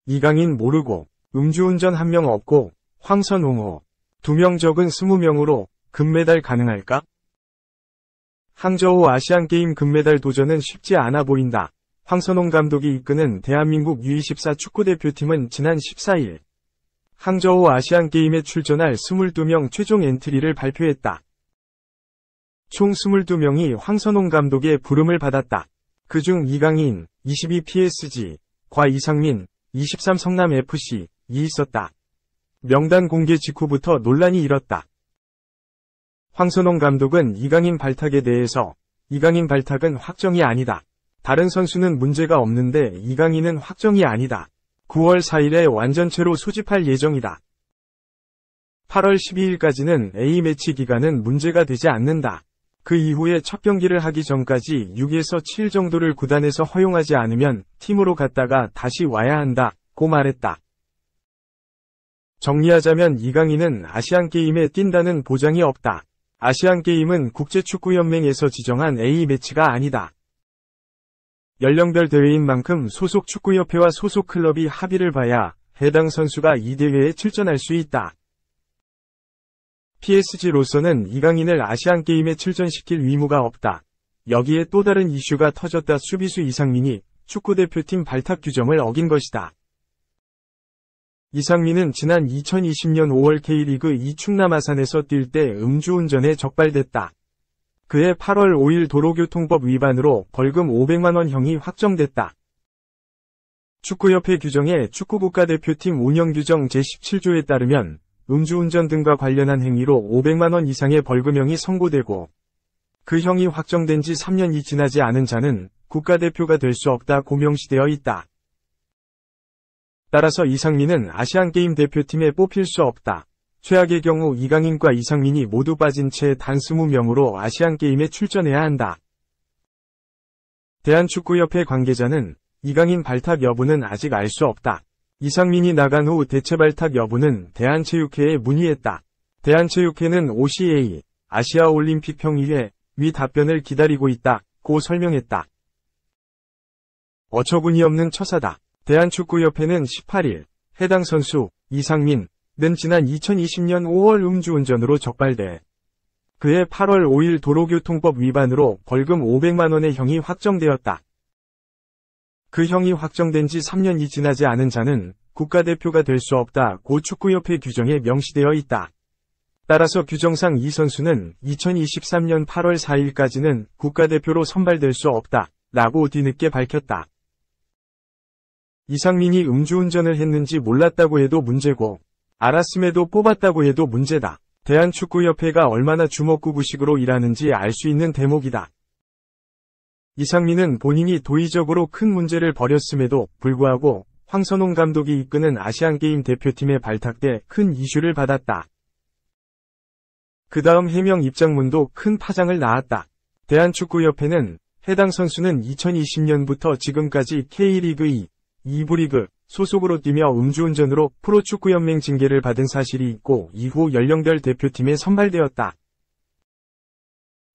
이강인 모르고 음주운전 1명 없고 황선홍호 2명 적은 20명으로 금메달 가능할까? 항저우 아시안게임 금메달 도전은 쉽지 않아 보인다. 황선홍 감독이 이끄는 대한민국 U24 축구대표팀은 지난 14일 항저우 아시안게임에 출전할 22명 최종 엔트리를 발표했다. 총 22명이 황선홍 감독의 부름을 받았다. 그중 이강인, 22PSG, 과 이상민, 23 성남FC, 이 있었다. 명단 공개 직후부터 논란이 일었다. 황선홍 감독은 이강인 발탁에 대해서 이강인 발탁은 확정이 아니다. 다른 선수는 문제가 없는데 이강인은 확정이 아니다. 9월 4일에 완전체로 소집할 예정이다. 8월 12일까지는 A매치 기간은 문제가 되지 않는다. 그 이후에 첫 경기를 하기 전까지 6에서 7일 정도를 구단에서 허용하지 않으면 팀으로 갔다가 다시 와야 한다고 말했다. 정리하자면 이강인은 아시안게임에 뛴다는 보장이 없다. 아시안게임은 국제축구연맹에서 지정한 A매치가 아니다. 연령별 대회인 만큼 소속 축구협회와 소속 클럽이 합의를 봐야 해당 선수가 이 대회에 출전할 수 있다. PSG로서는 이강인을 아시안게임에 출전시킬 의무가 없다. 여기에 또 다른 이슈가 터졌다. 수비수 이상민이 축구대표팀 발탁 규정을 어긴 것이다. 이상민은 지난 2020년 5월 K리그 2 충남 아산에서 뛸 때 음주운전에 적발됐다. 그해 8월 5일 도로교통법 위반으로 벌금 500만원 형이 확정됐다. 축구협회 규정의 축구국가대표팀 운영규정 제17조에 따르면 음주운전 등과 관련한 행위로 500만원 이상의 벌금형이 선고되고 그 형이 확정된 지 3년이 지나지 않은 자는 국가대표가 될 수 없다고 명시되어 있다. 따라서 이상민은 아시안게임 대표팀에 뽑힐 수 없다. 최악의 경우 이강인과 이상민이 모두 빠진 채 단 20명으로 아시안게임에 출전해야 한다. 대한축구협회 관계자는 이강인 발탁 여부는 아직 알 수 없다. 이상민이 나간 후 대체 발탁 여부는 대한체육회에 문의했다. 대한체육회는 OCA, 아시아올림픽평의회 위 답변을 기다리고 있다고 설명했다. 어처구니 없는 처사다. 대한축구협회는 18일 해당 선수 이상민은 지난 2020년 5월 음주운전으로 적발돼 그해 8월 5일 도로교통법 위반으로 벌금 500만원의 형이 확정되었다. 그 형이 확정된 지 3년이 지나지 않은 자는 국가대표가 될 수 없다고 축구협회 규정에 명시되어 있다. 따라서 규정상 이 선수는 2023년 8월 4일까지는 국가대표로 선발될 수 없다라고 뒤늦게 밝혔다. 이상민이 음주운전을 했는지 몰랐다고 해도 문제고 알았음에도 뽑았다고 해도 문제다. 대한축구협회가 얼마나 주먹구구식으로 일하는지 알 수 있는 대목이다. 이상민은 본인이 도의적으로 큰 문제를 벌였음에도 불구하고 황선홍 감독이 이끄는 아시안게임 대표팀에 발탁돼 큰 이슈를 받았다. 그 다음 해명 입장문도 큰 파장을 낳았다. 대한축구협회는 해당 선수는 2020년부터 지금까지 K리그 2, 2부 리그 소속으로 뛰며 음주운전으로 프로축구연맹 징계를 받은 사실이 있고 이후 연령별 대표팀에 선발되었다.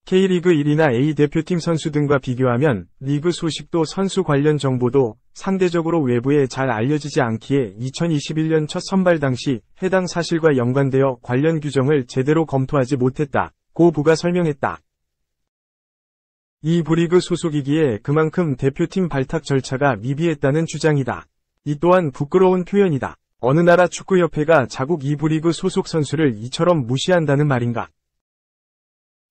K리그 1이나 A 대표팀 선수 등과 비교하면 리그 소식도 선수 관련 정보도 상대적으로 외부에 잘 알려지지 않기에 2021년 첫 선발 당시 해당 사실과 연관되어 관련 규정을 제대로 검토하지 못했다고 부가 설명했다. 이 부리그 소속이기에 그만큼 대표팀 발탁 절차가 미비했다는 주장이다. 이 또한 부끄러운 표현이다. 어느 나라 축구협회가 자국 2부 리그 소속 선수를 이처럼 무시한다는 말인가?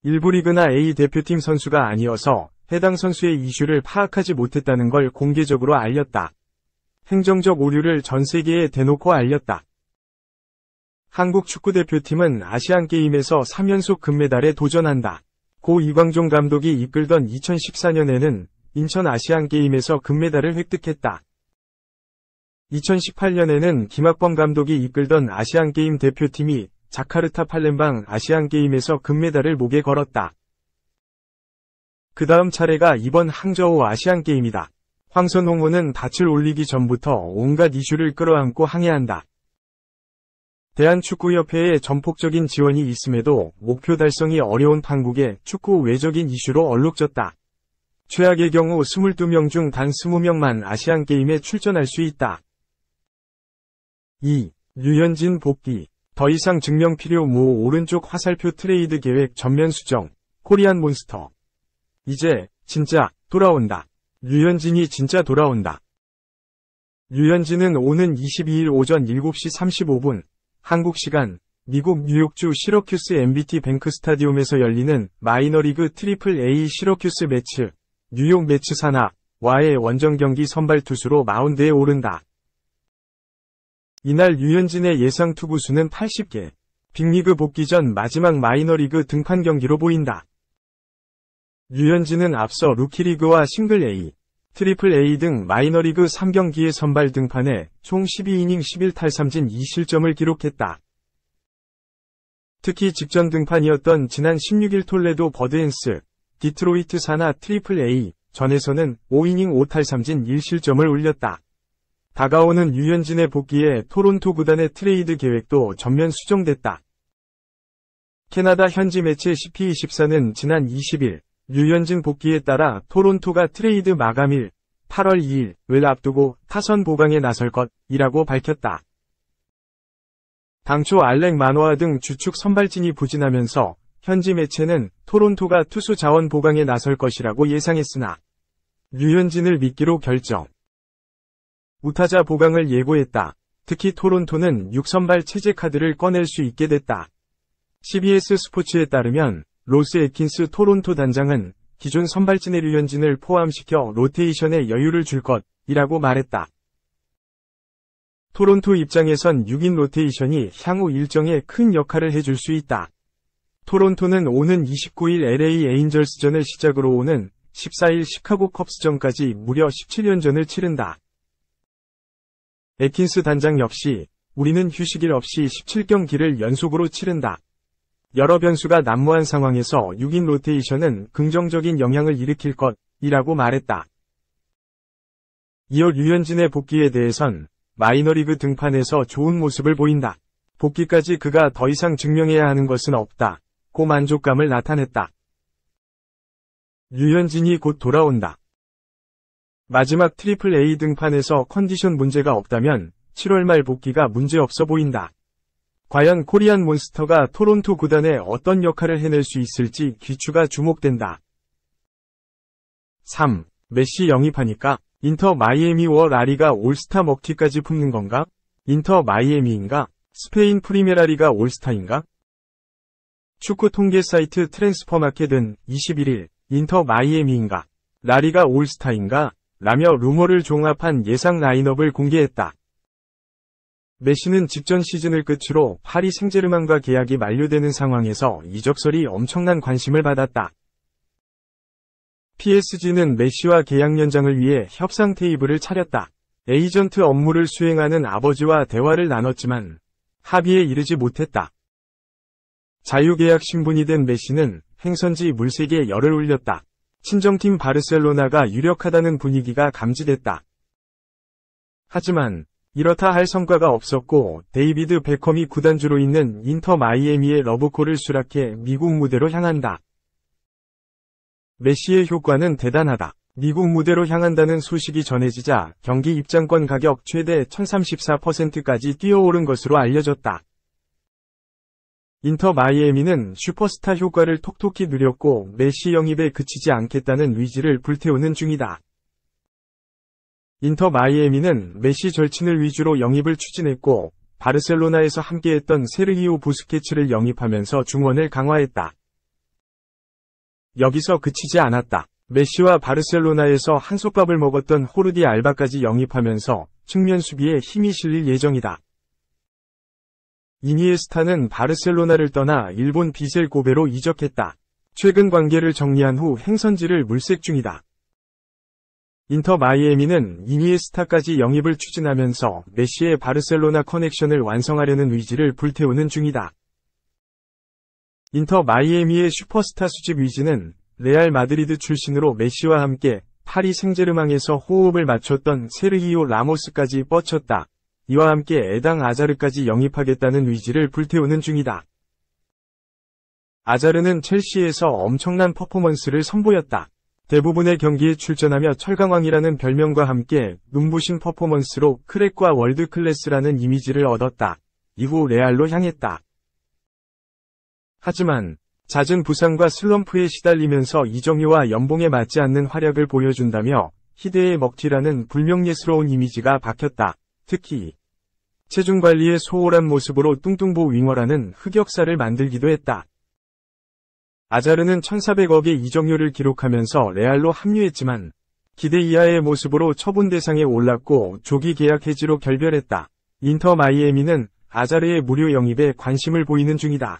1부 리그나 A 대표팀 선수가 아니어서 해당 선수의 이슈를 파악하지 못했다는 걸 공개적으로 알렸다. 행정적 오류를 전 세계에 대놓고 알렸다. 한국 축구대표팀은 아시안게임에서 3연속 금메달에 도전한다. 고 이광종 감독이 이끌던 2014년에는 인천 아시안게임에서 금메달을 획득했다. 2018년에는 김학범 감독이 이끌던 아시안게임 대표팀이 자카르타 팔렘방 아시안게임에서 금메달을 목에 걸었다. 그 다음 차례가 이번 항저우 아시안게임이다. 황선홍호는 닻을 올리기 전부터 온갖 이슈를 끌어안고 항해한다. 대한축구협회의 전폭적인 지원이 있음에도 목표 달성이 어려운 판국의 축구 외적인 이슈로 얼룩졌다. 최악의 경우 22명 중 단 20명만 아시안게임에 출전할 수 있다. 2. 류현진 복귀. 더 이상 증명 필요 무 오른쪽 화살표 트레이드 계획 전면 수정. 코리안 몬스터. 이제 진짜 돌아온다. 류현진이 진짜 돌아온다. 류현진은 오는 22일 오전 7시 35분 한국 시간 미국 뉴욕주 시러큐스 MBT 뱅크 스타디움에서 열리는 마이너리그 트리플 A 시러큐스 매치 뉴욕 매츠 산하와의 원정 경기 선발 투수로 마운드에 오른다. 이날 류현진의 예상 투구수는 80개. 빅리그 복귀 전 마지막 마이너리그 등판 경기로 보인다. 류현진은 앞서 루키리그와 싱글 A, 트리플 A 등 마이너리그 3경기에 선발 등판해 총 12이닝 11탈삼진 2실점을 기록했다. 특히 직전 등판이었던 지난 16일 톨레도 버드엔스, 디트로이트 산하 트리플 A 전에서는 5이닝 5탈삼진 1실점을 올렸다. 다가오는 류현진의 복귀에 토론토 구단의 트레이드 계획도 전면 수정됐다. 캐나다 현지 매체 CP24는 지난 20일 류현진 복귀에 따라 토론토가 트레이드 마감일 8월 2일을 앞두고 타선 보강에 나설 것이라고 밝혔다. 당초 알렉 마노아 등 주축 선발진이 부진하면서 현지 매체는 토론토가 투수 자원 보강에 나설 것이라고 예상했으나 류현진을 믿기로 결정. 우타자 보강을 예고했다. 특히 토론토는 6선발 체제 카드를 꺼낼 수 있게 됐다. CBS 스포츠에 따르면 로스 애킨스 토론토 단장은 기존 선발진의 류현진을 포함시켜 로테이션에 여유를 줄 것이라고 말했다. 토론토 입장에선 6인 로테이션이 향후 일정에 큰 역할을 해줄 수 있다. 토론토는 오는 29일 LA 에인절스전을 시작으로 오는 14일 시카고 컵스전까지 무려 17연전을 치른다. 애킨스 단장 역시 우리는 휴식일 없이 17경기를 연속으로 치른다. 여러 변수가 난무한 상황에서 6인 로테이션은 긍정적인 영향을 일으킬 것이라고 말했다. 이어 류현진의 복귀에 대해선 마이너리그 등판에서 좋은 모습을 보인다. 복귀까지 그가 더 이상 증명해야 하는 것은 없다. 고 만족감을 나타냈다. 류현진이 곧 돌아온다. 마지막 트리플 A 등판에서 컨디션 문제가 없다면 7월 말 복귀가 문제없어 보인다. 과연 코리안 몬스터가 토론토 구단에 어떤 역할을 해낼 수 있을지 귀추가 주목된다. 3. 메시 영입하니까 인터 마이애미워 라리가 올스타 먹튀까지 품는 건가? 인터 마이애미인가? 스페인 프리메라리가 올스타인가? 축구 통계 사이트 트랜스퍼마켓은 21일 인터 마이애미인가? 라리가 올스타인가? 라며 루머를 종합한 예상 라인업을 공개했다. 메시는 직전 시즌을 끝으로 파리 생제르맹과 계약이 만료되는 상황에서 이적설이 엄청난 관심을 받았다. PSG는 메시와 계약 연장을 위해 협상 테이블을 차렸다. 에이전트 업무를 수행하는 아버지와 대화를 나눴지만 합의에 이르지 못했다. 자유계약 신분이 된 메시는 행선지 물색에 열을 올렸다. 친정팀 바르셀로나가 유력하다는 분위기가 감지됐다. 하지만 이렇다 할 성과가 없었고 데이비드 베컴이 구단주로 있는 인터 마이애미의 러브콜을 수락해 미국 무대로 향한다. 메시의 효과는 대단하다. 미국 무대로 향한다는 소식이 전해지자 경기 입장권 가격 최대 1034%까지 뛰어오른 것으로 알려졌다. 인터 마이애미는 슈퍼스타 효과를 톡톡히 누렸고 메시 영입에 그치지 않겠다는 의지를 불태우는 중이다. 인터 마이애미는 메시 절친을 위주로 영입을 추진했고 바르셀로나에서 함께했던 세르히오 부스케츠를 영입하면서 중원을 강화했다. 여기서 그치지 않았다. 메시와 바르셀로나에서 한솥밥을 먹었던 호르디 알바까지 영입하면서 측면 수비에 힘이 실릴 예정이다. 이니에스타는 바르셀로나를 떠나 일본 비셀 고베로 이적했다. 최근 관계를 정리한 후 행선지를 물색 중이다. 인터 마이애미는 이니에스타까지 영입을 추진하면서 메시의 바르셀로나 커넥션을 완성하려는 의지를 불태우는 중이다. 인터 마이애미의 슈퍼스타 수집 의지는 레알 마드리드 출신으로 메시와 함께 파리 생제르맹에서 호흡을 맞췄던 세르히오 라모스까지 뻗쳤다. 이와 함께 에당 아자르까지 영입하겠다는 의지를 불태우는 중이다. 아자르는 첼시에서 엄청난 퍼포먼스를 선보였다. 대부분의 경기에 출전하며 철강왕이라는 별명과 함께 눈부신 퍼포먼스로 크랙과 월드클래스라는 이미지를 얻었다. 이후 레알로 향했다. 하지만 잦은 부상과 슬럼프에 시달리면서 이정효와 연봉에 맞지 않는 활약을 보여준다며 희대의 먹튀라는 불명예스러운 이미지가 박혔다. 특히 체중 관리에 소홀한 모습으로 뚱뚱보 윙어라는 흑역사를 만들기도 했다. 아자르는 1,400억의 이정료를 기록하면서 레알로 합류했지만 기대 이하의 모습으로 처분 대상에 올랐고 조기 계약 해지로 결별했다. 인터 마이애미는 아자르의 무료 영입에 관심을 보이는 중이다.